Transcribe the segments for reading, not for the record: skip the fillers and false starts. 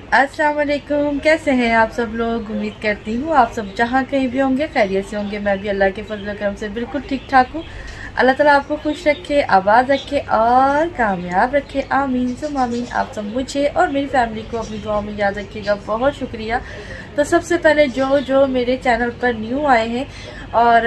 अस्सलाम वालेकुम। कैसे हैं आप सब लोग? उम्मीद करती हूँ आप सब जहाँ कहीं भी होंगे खैरियत से होंगे। मैं भी अल्लाह के फजल करम से बिल्कुल ठीक ठाक हूँ। अल्लाह ताला आपको खुश रखे, आबाद रखे और कामयाब रखे। आमीन सुम आमीन। आप सब मुझे और मेरी फैमिली को अपनी दुआ में याद रखिएगा। बहुत शुक्रिया। तो सबसे पहले जो मेरे चैनल पर न्यू आए हैं और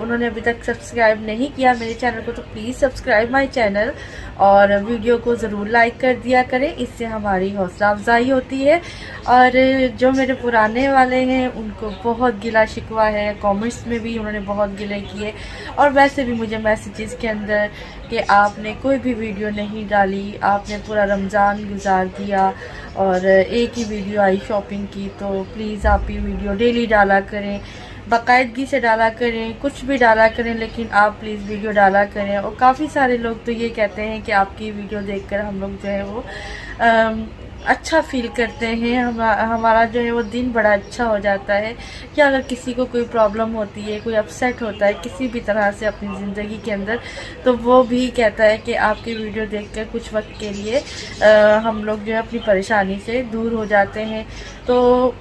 उन्होंने अभी तक सब्सक्राइब नहीं किया मेरे चैनल को, तो प्लीज़ सब्सक्राइब माय चैनल और वीडियो को ज़रूर लाइक कर दिया करें, इससे हमारी हौसला अफजाई होती है। और जो मेरे पुराने वाले हैं उनको बहुत गिला शिकवा है, कमेंट्स में भी उन्होंने बहुत गिले किए और वैसे भी मुझे मैसेजेस के अंदर कि आपने कोई भी वीडियो नहीं डाली, आपने पूरा रमज़ान गुजार दिया और एक ही वीडियो आई शॉपिंग की, तो प्लीज़ आप ये वीडियो डेली डाला करें, बाकायदगी से डाला करें, कुछ भी डाला करें, लेकिन आप प्लीज़ वीडियो डाला करें। और काफ़ी सारे लोग तो ये कहते हैं कि आपकी वीडियो देखकर हम लोग जो है वो अच्छा फील करते हैं, हमारा जो है वो दिन बड़ा अच्छा हो जाता है। कि अगर किसी को कोई प्रॉब्लम होती है, कोई अपसेट होता है किसी भी तरह से अपनी ज़िंदगी के अंदर, तो वो भी कहता है कि आपकी वीडियो देखकर कुछ वक्त के लिए हम लोग जो है अपनी परेशानी से दूर हो जाते हैं। तो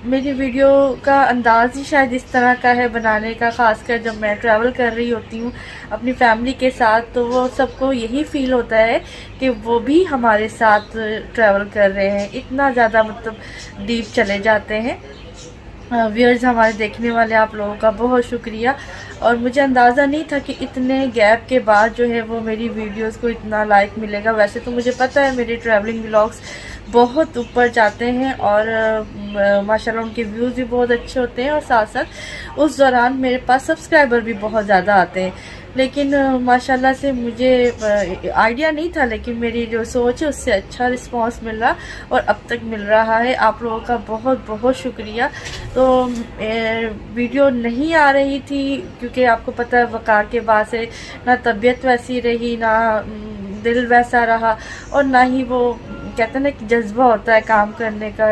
मेरी वीडियो का अंदाज़ ही शायद इस तरह का है बनाने का, ख़ासकर जब मैं ट्रैवल कर रही होती हूँ अपनी फैमिली के साथ, तो वो सबको यही फील होता है कि वो भी हमारे साथ ट्रैवल कर रहे हैं। इतना ज़्यादा मतलब डीप चले जाते हैं। व्यूअर्स, हमारे देखने वाले आप लोगों का बहुत शुक्रिया। और मुझे अंदाज़ा नहीं था कि इतने गैप के बाद जो है वो मेरी वीडियोस को इतना लाइक मिलेगा। वैसे तो मुझे पता है मेरे ट्रैवलिंग व्लॉग्स बहुत ऊपर जाते हैं और माशाल्लाह उनके व्यूज़ भी बहुत अच्छे होते हैं और साथ साथ उस दौरान मेरे पास सब्सक्राइबर भी बहुत ज़्यादा आते हैं। लेकिन माशाल्लाह से मुझे आइडिया नहीं था, लेकिन मेरी जो सोच है उससे अच्छा रिस्पांस मिल रहा और अब तक मिल रहा है। आप लोगों का बहुत बहुत शुक्रिया। तो वीडियो नहीं आ रही थी क्योंकि आपको पता है वक़ार के बाद से ना तबीयत वैसी रही, ना दिल वैसा रहा और ना ही वो कहते हैं ना कि जज्बा होता है काम करने का।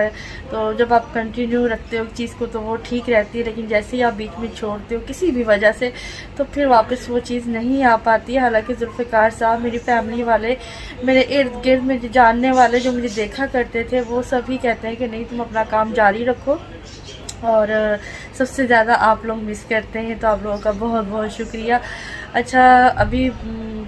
तो जब आप कंटिन्यू रखते हो चीज़ को तो वो ठीक रहती है, लेकिन जैसे ही आप बीच में छोड़ते हो किसी भी वजह से तो फिर वापस वो चीज़ नहीं आ पाती है। हालांकि जुल्फ़िकार साहब, मेरी फैमिली वाले, मेरे इर्द गिर्द में जानने वाले जो मुझे देखा करते थे, वो सभी कहते हैं कि नहीं तुम अपना काम जारी रखो और सबसे ज़्यादा आप लोग मिस करते हैं, तो आप लोगों का बहुत बहुत शुक्रिया। अच्छा, अभी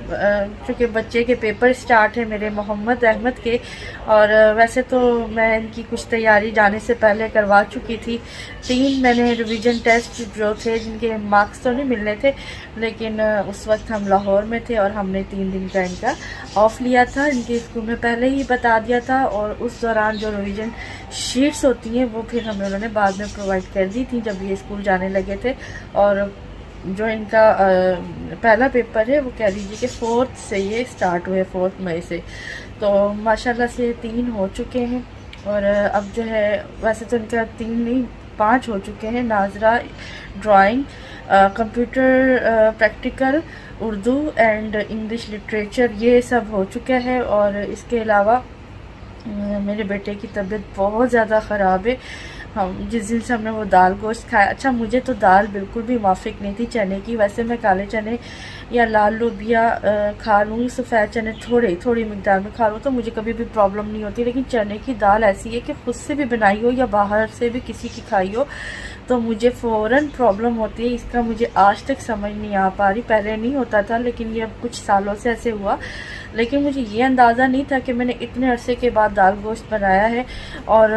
चूँकि बच्चे के पेपर स्टार्ट है मेरे मोहम्मद अहमद के, और वैसे तो मैं इनकी कुछ तैयारी जाने से पहले करवा चुकी थी। 3 मैंने रिवीजन टेस्ट जो थे जिनके मार्क्स तो नहीं मिलने थे, लेकिन उस वक्त हम लाहौर में थे और हमने 3 दिन का इनका ऑफ लिया था। इनके स्कूल में पहले ही बता दिया था और उस दौरान जो रिवीजन शीट्स होती हैं वो फिर हमें उन्होंने बाद में प्रोवाइड कर दी थी जब ये स्कूल जाने लगे थे। और जो इनका पहला पेपर है वो कह लीजिए कि 4th से ये स्टार्ट हुए, 4 मई से। तो माशाल्लाह से 3 हो चुके हैं और अब जो है वैसे तो इनका 3 नहीं 5 हो चुके हैं। नाजरा drawing, computer practical, Urdu and English literature, ये सब हो चुका है। और इसके अलावा मेरे बेटे की तबीयत बहुत ज़्यादा ख़राब है। हम जिस दिन से हमने वो दाल गोश्त खाया, अच्छा मुझे तो दाल बिल्कुल भी माफिक नहीं थी चने की। वैसे मैं काले चने या लाल लोबिया खा लूँगी, सफ़ेद चने थोड़ी मिकदार में खा लूँ तो मुझे कभी भी प्रॉब्लम नहीं होती, लेकिन चने की दाल ऐसी है कि खुद से भी बनाई हो या बाहर से भी किसी की खाई हो तो मुझे फ़ौरन प्रॉब्लम होती है। इसका मुझे आज तक समझ नहीं आ पा रही। पहले नहीं होता था लेकिन ये अब कुछ सालों से ऐसे हुआ। लेकिन मुझे ये अंदाज़ा नहीं था कि मैंने इतने अरसे के बाद दाल गोश्त बनाया है और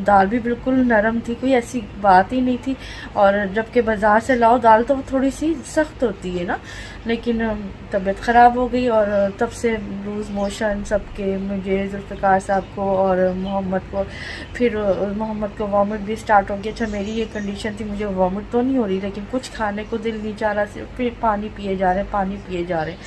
दाल भी बिल्कुल नरम थी, कोई ऐसी बात ही नहीं थी। और जबकि बाज़ार से लाओ दाल तो वो थोड़ी सी सख्त होती है ना, लेकिन तबीयत ख़राब हो गई और तब से लूज़ मोशन सबके, मुझे जुल्फ़िकार साहब को और मोहम्मद को, फिर मोहम्मद को वॉमिट भी स्टार्ट हो गया। अच्छा मेरी ये कंडीशन थी, मुझे वॉमिट तो नहीं हो रही लेकिन कुछ खाने को दिल नहीं चाह रहा, सिर्फ फिर पानी पिए जा रहे हैं।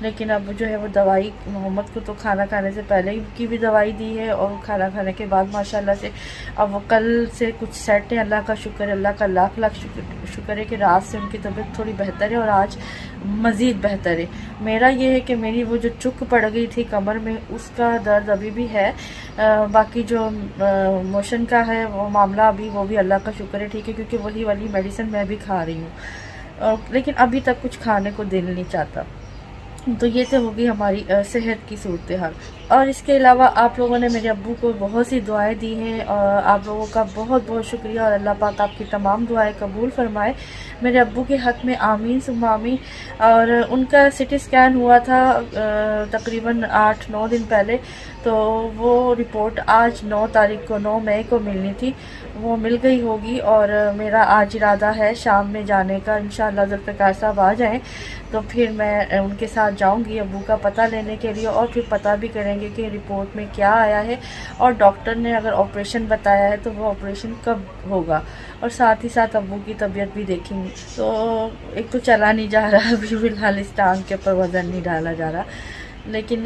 लेकिन अब जो है वो दवाई मोहम्मद को तो खाना खाने से पहले की भी दवाई दी है और खाना खाने के बाद माशाल्लाह से अब वो कल से कुछ सेट है। अल्लाह का शुक्र है, अल्लाह का लाख लाख शुक्र है कि रात से उनकी तबीयत थोड़ी बेहतर है और आज मज़ीद बेहतर है। मेरा ये है कि मेरी वो जो चुक पड़ गई थी कमर में उसका दर्द अभी भी है, बाकी जो मोशन का है वो मामला अभी वो भी अल्लाह का शुक्र है ठीक है, क्योंकि वही वाली मेडिसिन मैं भी खा रही हूँ। लेकिन अभी तक कुछ खाने को दिल नहीं चाहता। तो ये तो होगी हमारी सेहत की सूरत हाल। और इसके अलावा आप लोगों ने मेरे अब्बू को बहुत सी दुआएं दी हैं और आप लोगों का बहुत बहुत शुक्रिया और अल्लाह पाक आपकी तमाम दुआएं कबूल फरमाए मेरे अब्बू के हक़ में, आमीन सुम्मा आमीन। और उनका सिटी स्कैन हुआ था तकरीबन 8-9 दिन पहले, तो वो रिपोर्ट आज 9 तारीख को 9 मई को मिलनी थी, वो मिल गई होगी। और मेरा आज इरादा है शाम में जाने का, इंशाअल्लाह ज़ुल्फ़िकार साहब आ जाएं तो फिर मैं उनके साथ जाऊंगी अब्बू का पता लेने के लिए, और फिर पता भी करेंगे कि रिपोर्ट में क्या आया है और डॉक्टर ने अगर ऑपरेशन बताया है तो वो ऑपरेशन कब होगा, और साथ ही साथ अब्बू की तबीयत भी देखेंगे। तो एक तो चला नहीं जा रहा अभी फ़िलहाल, इस टांग के ऊपर वज़न नहीं डाला जा रहा, लेकिन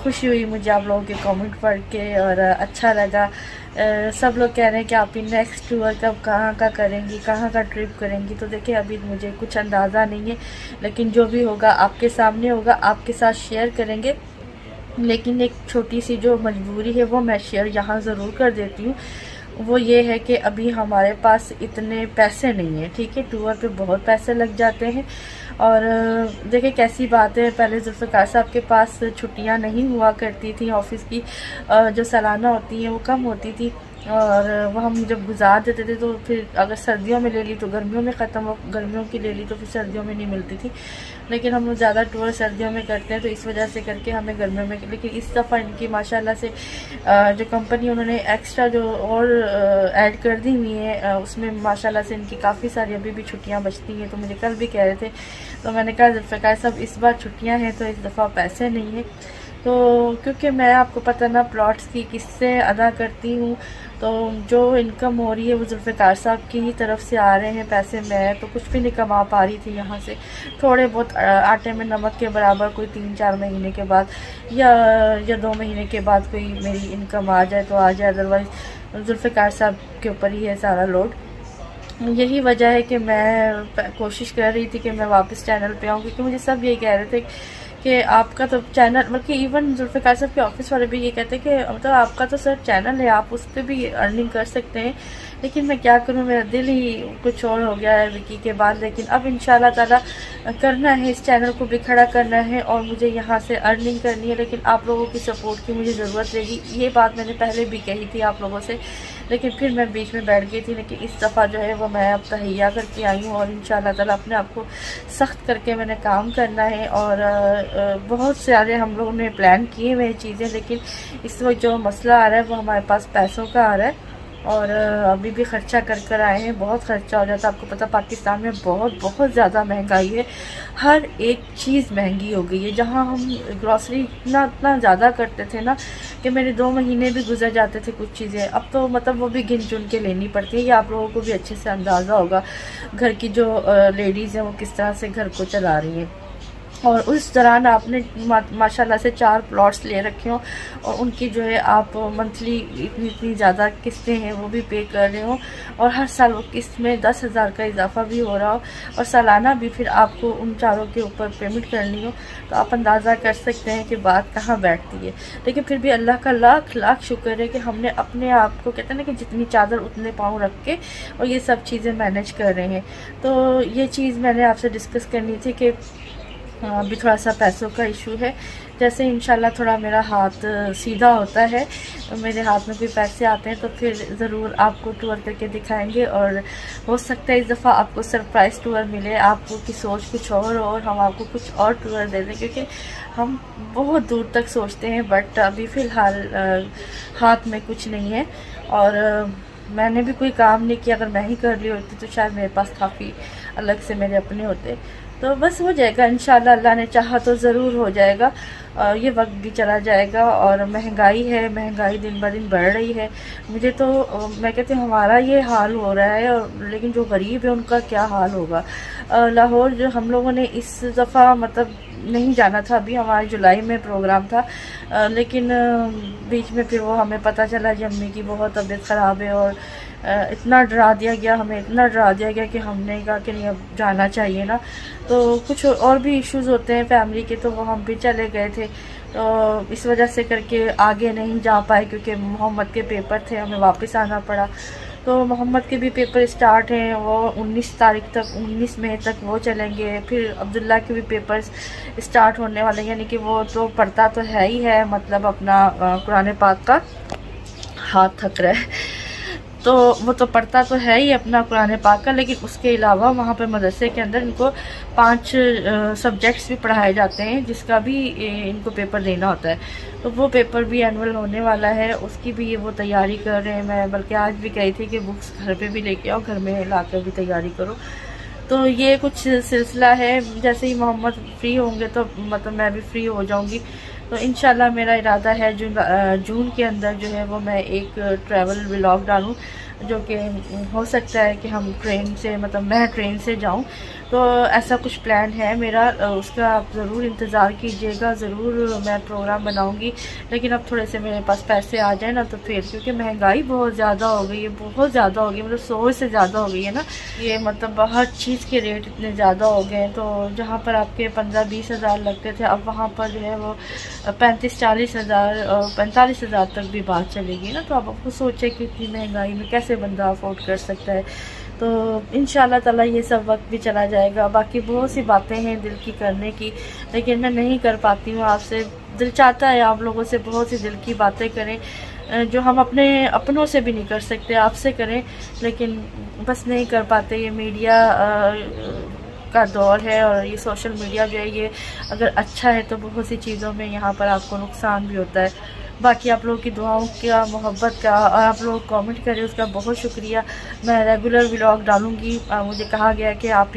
खुशी हुई मुझे आप लोगों के कमेंट पढ़ के और अच्छा लगा। सब लोग कह रहे हैं कि आप नेक्स्ट टूर कब कहाँ का करेंगी, कहाँ का ट्रिप करेंगी। तो देखिए अभी मुझे कुछ अंदाज़ा नहीं है, लेकिन जो भी होगा आपके सामने होगा, आपके साथ शेयर करेंगे। लेकिन एक छोटी सी जो मजबूरी है वो मैं शेयर यहाँ ज़रूर कर देती हूँ, वो ये है कि अभी हमारे पास इतने पैसे नहीं हैं, ठीक है। टूर पे बहुत पैसे लग जाते हैं। और देखिए कैसी बात है, पहले ज़ुल्फ़िकार साहब के पास छुट्टियां नहीं हुआ करती थी ऑफिस की, जो सालाना होती हैं वो कम होती थी, और वह हम जब गुजार देते थे तो फिर अगर सर्दियों में ले ली तो गर्मियों में ख़त्म हो, गर्मियों की ले ली तो फिर सर्दियों में नहीं मिलती थी। लेकिन हम लोग ज़्यादा टूर सर्दियों में करते हैं, तो इस वजह से करके हमें गर्मियों में, लेकिन इस दफ़ा इनकी माशाल्लाह से जो कंपनी उन्होंने एक्स्ट्रा जो और ऐड कर दी हुई है उसमें माशाल्लाह से इनकी काफ़ी सारी अभी भी छुट्टियाँ बचती हैं। तो मुझे कल भी कह रहे थे, तो मैंने कहा ज़ुल्फ़िकार साहब इस बार छुट्टियाँ हैं तो इस दफ़ा पैसे नहीं है। तो क्योंकि मैं आपको पता ना प्लॉट्स की किससे अदा करती हूँ, तो जो इनकम हो रही है वो ज़ुल्फ़िकार साहब की ही तरफ से आ रहे हैं पैसे, मैं तो कुछ भी नहीं कमा पा रही थी यहाँ से। थोड़े बहुत आटे में नमक के बराबर कोई 3-4 महीने के बाद या 2 महीने के बाद कोई मेरी इनकम आ जाए तो आ जाए, अदरवाइज़ ज़ुल्फ़िकार साहब के ऊपर ही है सारा लोड। यही वजह है कि मैं कोशिश कर रही थी कि मैं वापस चैनल पे आऊँ, क्योंकि मुझे सब यही कह रहे थे कि आपका तो चैनल, बल्कि इवन ज़ुल्फ़िकार साहब के ऑफिस वाले भी ये कहते हैं कि मतलब आपका तो सर चैनल है, आप उस पर भी अर्निंग कर सकते हैं। लेकिन मैं क्या करूं, मेरा दिल ही कुछ और हो गया है विकी के बाद। लेकिन अब इंशाल्लाह ताला करना है, इस चैनल को भी खड़ा करना है और मुझे यहाँ से अर्निंग करनी है। लेकिन आप लोगों की सपोर्ट की मुझे ज़रूरत रहेगी। ये बात मैंने पहले भी कही थी आप लोगों से, लेकिन फिर मैं बीच में बैठ गई थी। लेकिन इस दफ़ा जो है वो मैं अब तहैया करके आई हूँ और इंशाल्लाह ताला अपने आप को सख्त करके मैंने काम करना है। और बहुत सारे हम लोगों ने प्लान किए हुए चीज़ें, लेकिन इस वक्त जो मसला आ रहा है वो हमारे पास पैसों का आ रहा है। और अभी भी ख़र्चा कर आए हैं, बहुत ख़र्चा हो जाता है। आपको पता पाकिस्तान में बहुत ज़्यादा महंगाई है, हर एक चीज़ महंगी हो गई है। जहाँ हम ग्रॉसरी इतना ज़्यादा करते थे ना कि मेरे 2 महीने भी गुजर जाते थे कुछ चीज़ें, अब तो मतलब वो भी गिन चुन के लेनी पड़ती है। ये आप लोगों को भी अच्छे से अंदाज़ा होगा घर की जो लेडीज़ हैं वो किस तरह से घर को चला रही हैं। और उस दौरान आपने माशाल्लाह से 4 प्लॉट्स ले रखे हो और उनकी जो है आप मंथली इतनी ज़्यादा किस्तें हैं वो भी पे कर रहे हो, और हर साल वो किस्त में 10,000 का इजाफा भी हो रहा हो, और सालाना भी फिर आपको उन चारों के ऊपर पेमेंट करनी हो, तो आप अंदाज़ा कर सकते हैं कि बात कहाँ बैठती है। लेकिन फिर भी अल्लाह का लाख लाख शुक्र है कि हमने अपने आप को, कहते हैं ना कि जितनी चादर उतने पाँव रख के और ये सब चीज़ें मैनेज कर रहे हैं। तो ये चीज़ मैंने आपसे डिस्कस करनी थी कि अभी थोड़ा सा पैसों का इशू है। जैसे इंशाल्लाह थोड़ा मेरा हाथ सीधा होता है, मेरे हाथ में कोई पैसे आते हैं तो फिर ज़रूर आपको टूर करके दिखाएंगे। और हो सकता है इस दफ़ा आपको सरप्राइज़ टूर मिले, आपको की सोच कुछ और हम आपको कुछ और टूर दे दें, क्योंकि हम बहुत दूर तक सोचते हैं। बट अभी फ़िलहाल हाथ में कुछ नहीं है और मैंने भी कोई काम नहीं किया। अगर मैं ही कर ली होती तो शायद मेरे पास काफ़ी अलग से मेरे अपने होते। तो बस हो जाएगा इंशाल्लाह, अल्लाह ने चाहा तो ज़रूर हो जाएगा। ये वक्त भी चला जाएगा। और महंगाई है, महंगाई दिन ब दिन बढ़ रही है। मुझे तो मैं कहती हूँ हमारा ये हाल हो रहा है, और लेकिन जो गरीब है उनका क्या हाल होगा। लाहौर जो हम लोगों ने इस दफ़ा मतलब नहीं जाना था, अभी हमारे जुलाई में प्रोग्राम था, लेकिन बीच में फिर वो हमें पता चला कि अम्मी की बहुत तबीयत ख़राब है, और इतना डरा दिया गया, हमें इतना डरा दिया गया कि हमने कहा कि नहीं अब जाना चाहिए ना। तो कुछ और भी इश्यूज़ होते हैं फैमिली के, तो वो हम भी चले गए थे। तो इस वजह से करके आगे नहीं जा पाए, क्योंकि मोहम्मद के पेपर थे, हमें वापस आना पड़ा। तो मोहम्मद के भी पेपर स्टार्ट हैं, वो 19 तारीख तक, 19 मई तक वो चलेंगे। फिर अब्दुल्ला के भी पेपर्स स्टार्ट होने वाले हैं, यानी कि वो तो पढ़ता तो है ही है, मतलब अपना कुरान पाक का हाथ थक रहा है, तो वो तो पढ़ता तो है ही अपना कुरान पाक का, लेकिन उसके अलावा वहाँ पे मदरसे के अंदर इनको 5 सब्जेक्ट्स भी पढ़ाए जाते हैं, जिसका भी इनको पेपर देना होता है। तो वो पेपर भी एनुअल होने वाला है, उसकी भी वो तैयारी कर रहे हैं। मैं बल्कि आज भी कही थी कि बुक्स घर पे भी लेके आओ, घर में ला कर भी तैयारी करो। तो ये कुछ सिलसिला है। जैसे ही मोहम्मद फ्री होंगे तो मतलब मैं भी फ्री हो जाऊँगी। तो इंशाल्लाह मेरा इरादा है जून के अंदर जो है वो मैं एक ट्रैवल व्लॉग डालूँ, जो कि हो सकता है कि हम ट्रेन से, मतलब मैं ट्रेन से जाऊं। तो ऐसा कुछ प्लान है मेरा, उसका आप ज़रूर इंतज़ार कीजिएगा। ज़रूर मैं प्रोग्राम बनाऊंगी, लेकिन अब थोड़े से मेरे पास पैसे आ जाए ना तो फिर, क्योंकि महंगाई बहुत ज़्यादा हो गई है, बहुत ज़्यादा हो गई, मतलब 100 से ज़्यादा हो गई है ना ये, मतलब हर चीज़ के रेट इतने ज़्यादा हो गए हैं। तो जहाँ पर आपके 15-20 हज़ार लगते थे, अब वहाँ पर जो है वो 35-40 हज़ार और 45 हज़ार तक भी बात चलेगी ना। तो अब आपको सोचे कि इतनी महंगाई में कैसे बंदा अफोर्ड कर सकता है। तो इंशाल्लाह ताला ये सब वक्त भी चला जाएगा। बाकी बहुत सी बातें हैं दिल की करने की, लेकिन मैं नहीं कर पाती हूँ आपसे। दिल चाहता है आप लोगों से बहुत सी दिल की बातें करें, जो हम अपने अपनों से भी नहीं कर सकते, आपसे करें, लेकिन बस नहीं कर पाते। ये मीडिया का दौर है, और ये सोशल मीडिया जो है ये अगर अच्छा है तो बहुत सी चीज़ों में यहाँ पर आपको नुकसान भी होता है। बाकी आप लोगों की दुआओं का, मोहब्बत का, और आप लोग कमेंट करें उसका बहुत शुक्रिया। मैं रेगुलर व्लॉग डालूंगी। मुझे कहा गया कि आप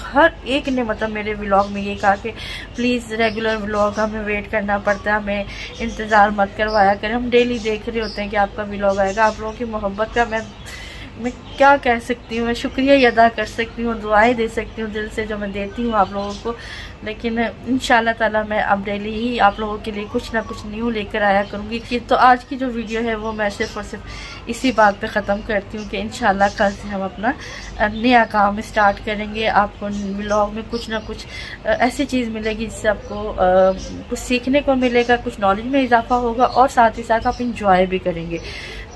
हर एक ने मतलब मेरे व्लॉग में ये कहा कि प्लीज़ रेगुलर व्लॉग, हमें वेट करना पड़ता है, हमें इंतज़ार मत करवाया करें, हम डेली देख रहे होते हैं कि आपका व्लॉग आएगा। आप लोगों की मोहब्बत का मैं क्या कह सकती हूँ, मैं शुक्रिया ही अदा कर सकती हूँ, दुआएं दे सकती हूँ दिल से जो मैं देती हूँ आप लोगों को। लेकिन इंशाल्लाह ताला मैं अब डेली ही आप लोगों के लिए कुछ ना कुछ न्यू लेकर आया करूँगी। कि तो आज की जो वीडियो है वो मैं सिर्फ और सिर्फ इसी बात पे ख़त्म करती हूँ कि इंशाल्लाह कल से हम अपना नया काम स्टार्ट करेंगे। आपको व्लॉग में कुछ ना कुछ ऐसी चीज़ मिलेगी जिससे आपको कुछ सीखने को मिलेगा, कुछ नॉलेज में इजाफा होगा, और साथ ही साथ आप इंजॉय भी करेंगे।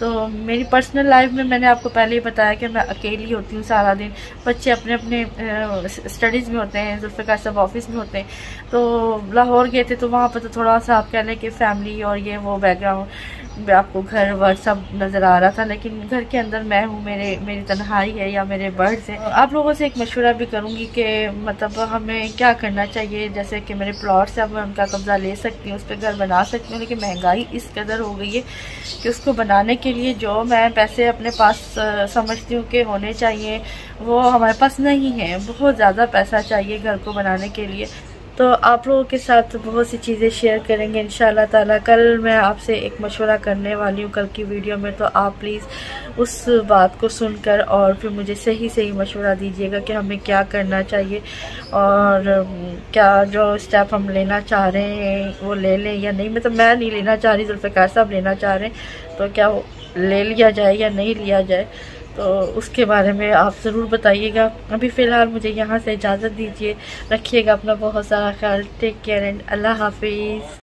तो मेरी पर्सनल लाइफ में मैंने आपको पहले ही बताया कि मैं अकेली होती हूँ सारा दिन, बच्चे अपने अपने स्टडीज़ में होते हैं, जुल्फ़िकार सब ऑफिस में होते हैं। तो लाहौर गए थे तो वहाँ पर तो थोड़ा सा आप कह लें कि फैमिली और ये वो बैकग्राउंड, आपको घर वर सब नज़र आ रहा था, लेकिन घर के अंदर मैं हूँ, मेरी तन्हाई है या मेरे बर्ड्स हैं। आप लोगों से एक मशवरा भी करूँगी कि मतलब हमें क्या करना चाहिए। जैसे कि मेरे प्लॉट्स हैं, अब मैं उनका कब्ज़ा ले सकती हूँ, उस पर घर बना सकती हूँ, लेकिन महंगाई इस कदर हो गई है कि उसको बनाने के लिए जो मैं पैसे अपने पास समझती हूँ कि होने चाहिए, वो हमारे पास नहीं है। बहुत ज़्यादा पैसा चाहिए घर को बनाने के लिए। तो आप लोगों के साथ बहुत सी चीज़ें शेयर करेंगे इंशाल्लाह ताला। कल मैं आपसे एक मशवरा करने वाली हूँ कल की वीडियो में, तो आप प्लीज़ उस बात को सुनकर और फिर मुझे सही सही मशवरा दीजिएगा कि हमें क्या करना चाहिए, और क्या जो स्टेप हम लेना चाह रहे हैं वो ले लें या नहीं। मतलब मैं नहीं लेना चाह रही, जुल्फ़िकार साहब लेना चाह रहे हैं, तो क्या ले लिया जाए या नहीं लिया जाए, तो उसके बारे में आप ज़रूर बताइएगा। अभी फ़िलहाल मुझे यहाँ से इजाज़त दीजिए। रखिएगा अपना बहुत सारा ख्याल। टेक केयर एंड अल्लाह हाफिज़।